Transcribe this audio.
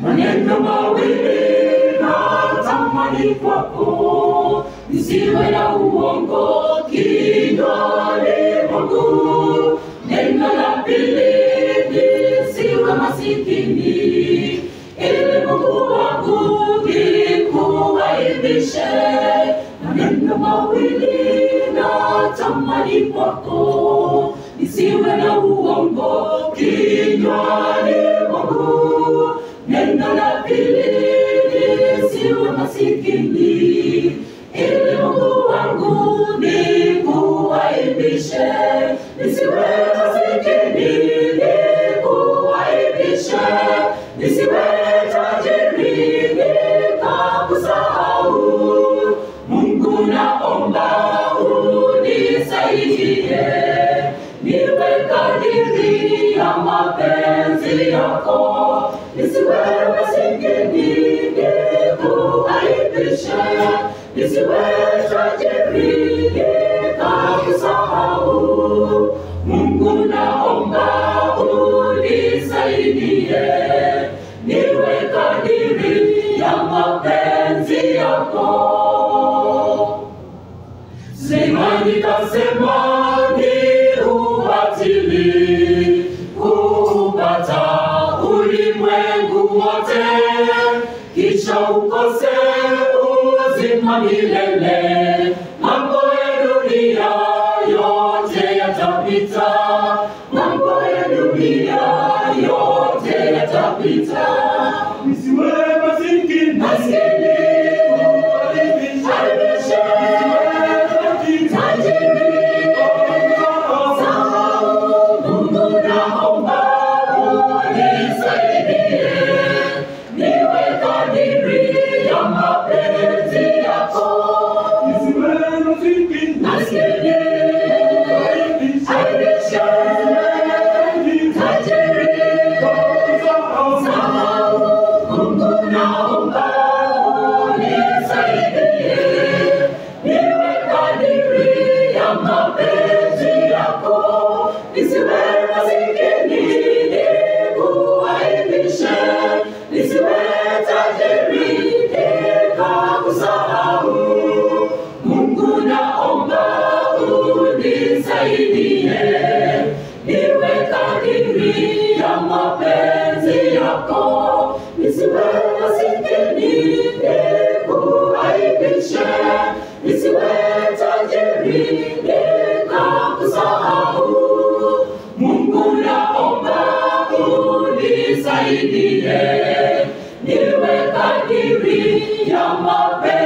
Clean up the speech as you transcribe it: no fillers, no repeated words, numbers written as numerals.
Maneno mawili natamani kwako, nisiwe na uongo kinywani mwangu. Neno la pili nisiwe masikini, ili Mungu wangu nikuaibishe. Maneno mawili natamani kwako, nisiwe na uongo kinywani mwangu. Neno la pili nisiwe masikini, ili Mungu wangu nikuaibishe. Nisiwe masikini nikuaibishe, nisiwe tajiri nikakusahau. Mungu naomba unisaidie, niwe kadiri ya mapenzi yako. Nisiwe masikini nikuaibishe, nisiwe tajiri nikakusahau. Mungu naomba unisaidie, niwe kadiri ya mapenzi yako. Sema nikasema ni ubatili kupata ulimwengu wote, kisha ukose uzima milele. Mambo ya dunia yote yatapita, mambo ya dunia yote yatapita. Nisiwe masikini, masikini kuaibishe, tajiri kusahau. Mungu naomba unisaidie, niwe kadiri ya mapenzi yako. Nisiwe masikini, masikini kuaibishe, tajiri kusahau. Mungu naomba unisaidie, niwe kadiri ya mapenzi yako. Nisiwe masikini nikuaibishe, nisiwe tajiri nikakusahau. Mungu naomba unisaidie, niwe kadiri ya mapenzi yako. Nisiwe masikini nikuaibishe, nisiwe tajiri nikakusahau. Mungu naomba unisaidie, niwe kadiri ya mapenzi